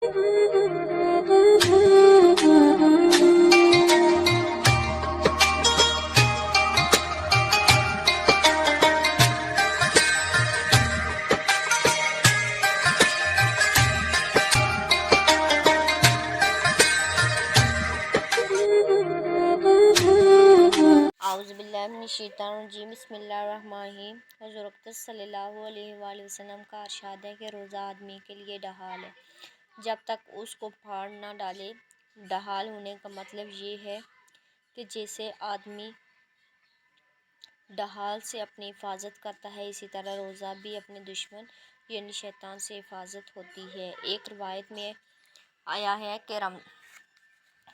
اعوذ باللہ من الشیطان الرجیم بسم اللہ الرحمن الرحیم۔ حضور اقدس صلی اللہ علیہ وآلہ وسلم کا ارشاد ہے کہ روزہ آدمی کے لیے ڈھال ہے جب تک اس کو پھاڑ نہ ڈالے۔ ڈھال ہونے کا مطلب یہ ہے کہ جیسے آدمی ڈھال سے اپنی حفاظت کرتا ہے، اسی طرح روزہ بھی اپنے دشمن یعنی شیطان سے حفاظت ہوتی ہے۔ ایک روایت میں آیا ہے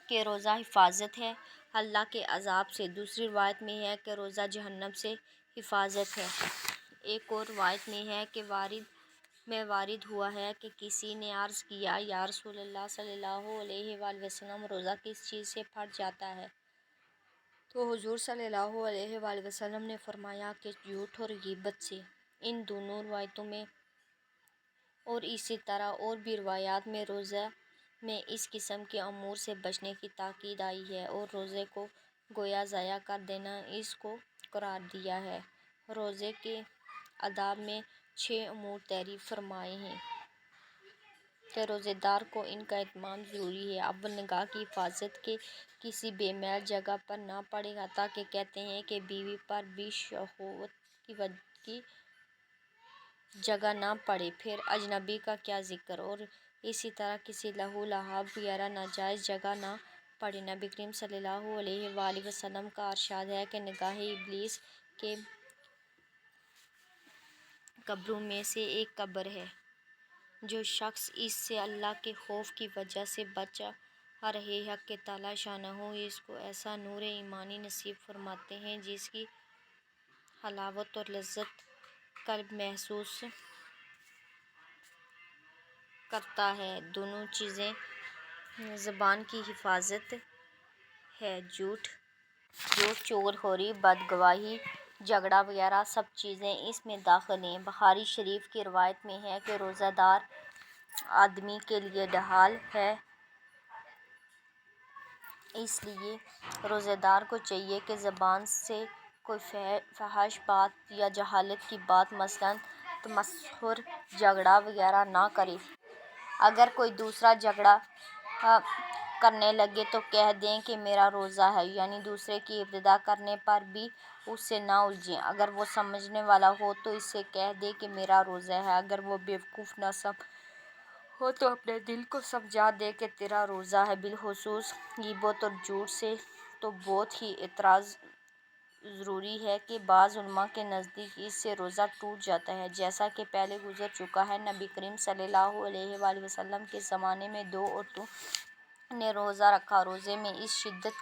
کہ روزہ حفاظت ہے اللہ کے عذاب سے، دوسری روایت میں ہے کہ روزہ جہنم سے حفاظت ہے۔ ایک اور روایت میں ہے کہ وارد ہوا ہے کہ کسی نے عرض کیا، یا رسول اللہ صلی اللہ علیہ وآلہ وسلم، روزہ کس چیز سے پھٹ جاتا ہے؟ تو حضور صلی اللہ علیہ وآلہ وسلم نے فرمایا کہ جھوٹ اور غیبت سے۔ ان دونوں روایتوں میں اور اسی طرح اور بھی روایات میں روزہ میں اس قسم کے امور سے بچنے کی تاکید آئی ہے اور روزے کو گویا ضائع کر دینا اس کو قرار دیا ہے۔ روزے کے آداب میں 6 امور تعریف فرمائے ہیں کہ روزے دار کو ان کا اہتمام ضروری ہے۔ اول، نگاہ کی حفاظت کہ کسی بے میل جگہ پر نہ پڑے، حتیٰ کہ کہتے ہیں کہ بیوی پر بھی شہوت کی جگہ نہ پڑے۔ پھر اجنبی کا کیا ذکر، اور اسی طرح کسی لہو لعاب وغیرہ ناجائز جگہ نہ پڑے۔ نبی کریم صلی اللہ علیہ وآلہ وسلم کا ارشاد ہے کہ نگاہ ابلیس کے قبروں میں سے ایک قبر ہے۔ جو شخص اس سے اللہ کے خوف کی وجہ سے بچا رہے، حق تعالیٰ شانہ اس کو ایسا نور ایمانی نصیب فرماتے ہیں جس کی حلاوت اور لذت قلب محسوس کرتا ہے۔ دونوں چیزیں زبان کی حفاظت ہے، جھوٹ، چغل خوری، بدگمانی، جھگڑا وغیرہ سب چیزیں اس میں داخل ہیں۔ بخاری شریف کی روایت میں ہے کہ روزہ دار آدمی کے لیے ڈھال ہے، اس لیے روزہ دار کو چاہیے کہ زبان سے کوئی فحش بات یا جہالت کی بات، مثلاً تمسخر، جھگڑا وغیرہ نہ کرے۔ اگر کوئی دوسرا جھگڑا کرنے لگے تو کہہ دیں کہ میرا روزہ ہے، یعنی دوسرے کی ابتدا کرنے پر بھی اس سے نہ الجھیں۔ اگر وہ سمجھنے والا ہو تو اس سے کہہ دے کہ میرا روزہ ہے، اگر وہ بیوقوف نہ ہو تو اپنے دل کو سمجھا دے کہ تیرا روزہ ہے۔ بالخصوص غیبت اور جھوٹ سے تو بہت ہی احتراز ضروری ہے کہ بعض علماء کے نزدیک اس سے روزہ ٹوٹ جاتا ہے، جیسا کہ پہلے گزر چکا ہے۔ نبی کریم صلی اللہ علیہ وآلہ وسلم کے زمانے میں 2 عورتوں نے روزہ رکھا۔ روزے میں اس شدت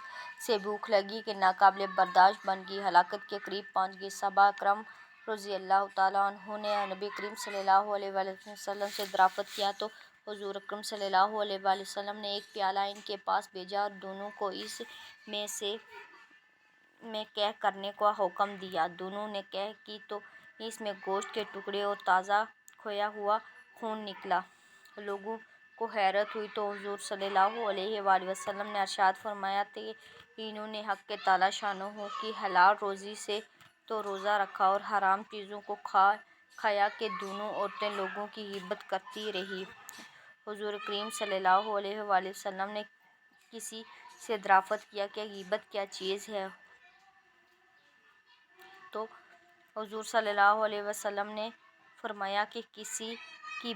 سے بھوک لگی کہ ناقابل برداشت بن گئی، ہلاکت کے قریب پہنچ گئی۔ صحابہ اکرام رضی اللہ تعالیٰ عنہم نے نبی کریم صلی اللہ علیہ وآلہ وسلم سے دریافت کیا تو حضور اکرم صلی اللہ علیہ وآلہ وسلم نے ایک پیالہ ان کے پاس بھیجا اور دونوں کو اس میں قح کرنے کا حکم دیا۔ دونوں نے قح کی تو اس میں گوشت کے ٹکڑے اور تازہ کھویا ہوا خون نکلا۔ لوگوں کو حیرت ہوئی تو حضور صلی اللہ علیہ وآلہ وسلم نے ارشاد فرمایا کہ انہوں نے حق تعالیٰ شانہ کی حلال روزی سے تو روزہ رکھا اور حرام چیزوں کو کھایا کہ دونوں عورتیں لوگوں کی غیبت کرتی رہیں۔ حضور کریم صلی اللہ علیہ وآلہ وسلم نے کسی سے دریافت کیا کہ غیبت کیا چیز ہے؟ تو حضور صلی اللہ علیہ وسلم نے فرمایا کہ کسی کی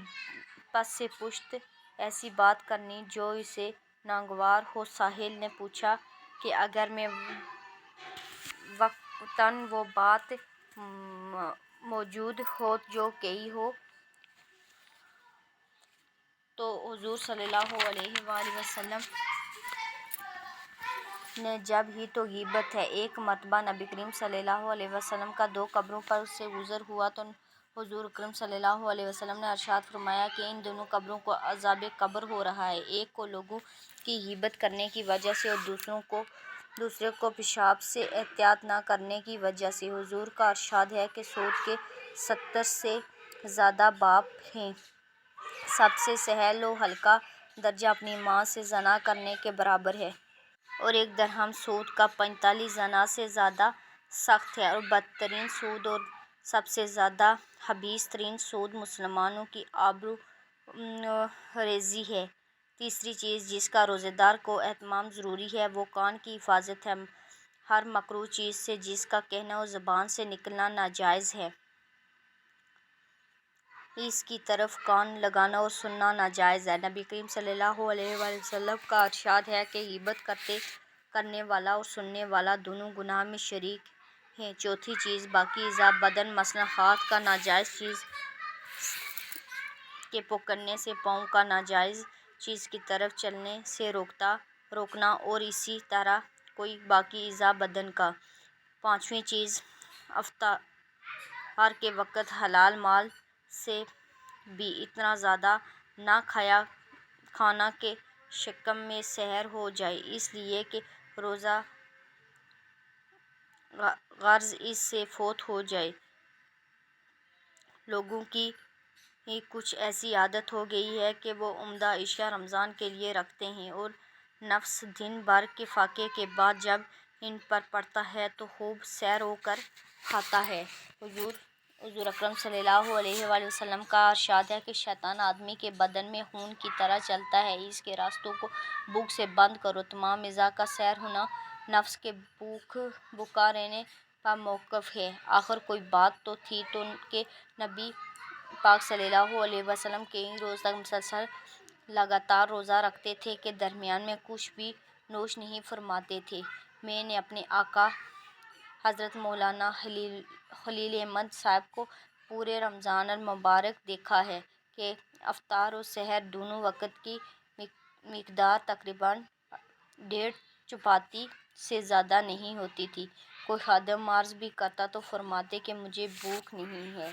پس پشت ایسی بات کرنی جو اسے ناگوار ہو۔ سائل نے پوچھا کہ اگر میں واقعتاً وہ بات موجود ہو جو کہی ہو؟ تو حضور صلی اللہ علیہ وآلہ وسلم نے جب ہی تو غیبت ہے۔ ایک مرتبہ نبی کریم صلی اللہ علیہ وسلم کا 2 قبروں پر سے گزر ہوا تو حضور اکرم صلی اللہ علیہ وسلم نے ارشاد فرمایا کہ ان دونوں قبروں کو عذاب قبر ہو رہا ہے، ایک کو لوگوں کی غیبت کرنے کی وجہ سے اور دوسرے کو پیشاب سے احتیاط نہ کرنے کی وجہ سے۔ حضور کا ارشاد ہے کہ سود کے 70 سے زیادہ باب ہیں، سب سے سہل و ہلکا درجہ اپنی ماں سے زنا کرنے کے برابر ہے، اور 1 درہم سود کا 45 زنا سے زیادہ سخت ہے، اور بدترین سود اور سب سے زیادہ خبیث ترین سود مسلمانوں کی آبرو ریزی ہے۔ تیسری چیز جس کا روزہ دار کو اہتمام ضروری ہے وہ کان کی حفاظت ہے۔ ہر مکروہ چیز سے جس کا کہنا اور زبان سے نکلنا ناجائز ہے، اس کی طرف کان لگانا اور سننا ناجائز ہے۔ نبی کریم صلی اللہ علیہ وآلہ وسلم کا ارشاد ہے کہ غیبت کرنے والا اور سننے والا دونوں گناہ میں شریک ہیں۔ چوتھی چیز باقی اعضاء بدن مثلاً ہاتھ کا ناجائز چیز کے پکڑنے سے، پاؤں کا ناجائز چیز کی طرف چلنے سے روکنا، اور اسی طرح کوئی باقی اعضاء بدن کا۔ پانچویں چیز افطار کے وقت حلال مال سے بھی اتنا زیادہ نہ کھانا کہ شکم میں سحر ہو جائے، اس لیے کہ روزہ غرض اس سے فوت ہو جائے۔ لوگوں کی کچھ ایسی عادت ہو گئی ہے کہ وہ عمدہ اشیاء رمضان کے لیے رکھتے ہیں، اور نفس دن بھر کے فاقے کے بعد جب ان پر پڑتا ہے تو خوب سیر و کر کھاتا ہے۔ حضور اکرم صلی اللہ علیہ وآلہ وسلم کا ارشاد ہے کہ شیطان آدمی کے بدن میں خون کی طرح چلتا ہے، اس کے راستوں کو بھوک سے بند کرو۔ تمام اعضاء کا سیر ہونا نفس کے بھوکا رہنے پر موقوف ہے۔ آخر کوئی بات تو تھی تو کہ نبی پاک صلی اللہ علیہ وسلم کئی روز تک مسلسل لگاتار روزہ رکھتے تھے کہ درمیان میں کچھ بھی نوش نہیں فرماتے تھے۔ میں نے اپنے آقا حضرت مولانا خلیل احمد صاحب کو پورے رمضان المبارک دیکھا ہے کہ افطار و سحر دونوں وقت کی مقدار تقریباً 1.5 چپاتی سے زیادہ نہیں ہوتی تھی۔ کوئی خادم عرض بھی کرتا تو فرماتے کہ مجھے بھوک نہیں ہے۔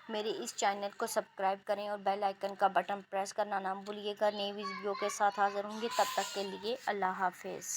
میرے اس چینل کو سبسکرائب کریں اور بیل آئیکن کا بٹن پریس کرنا نہ بھولیے گا۔ نئی ویڈیو کے ساتھ حاضر ہوں گے، تب تک کے لیے اللہ حافظ۔